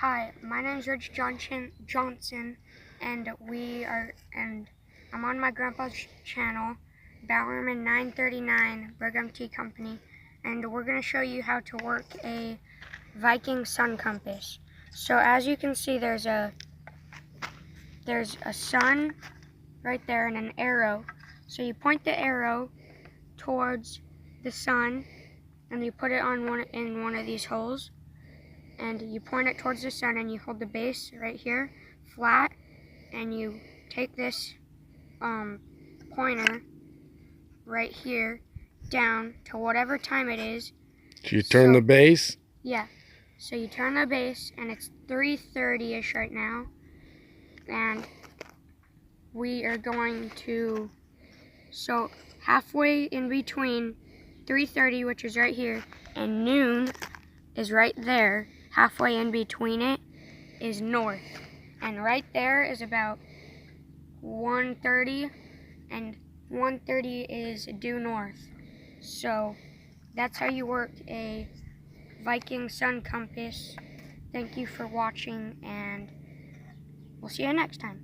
Hi, my name is Rich Johnson, and I'm on my grandpa's channel, Bowerman 939 Brigham Tea Company, and we're going to show you how to work a Viking sun compass. So as you can see, there's a sun right there and an arrow. So you point the arrow towards the sun, and you put it in one of these holes. And you point it towards the sun, and you hold the base right here flat, and you take this pointer right here down to whatever time it is. So you turn the base? Yeah. So you turn the base, and it's 3:30-ish right now. And we are going to, so halfway in between 3:30, which is right here, and noon is right there. Halfway in between it is north, and right there is about 1:30, and 1:30 is due north. So that's how you work a Viking sun compass. Thank you for watching, and we'll see you next time.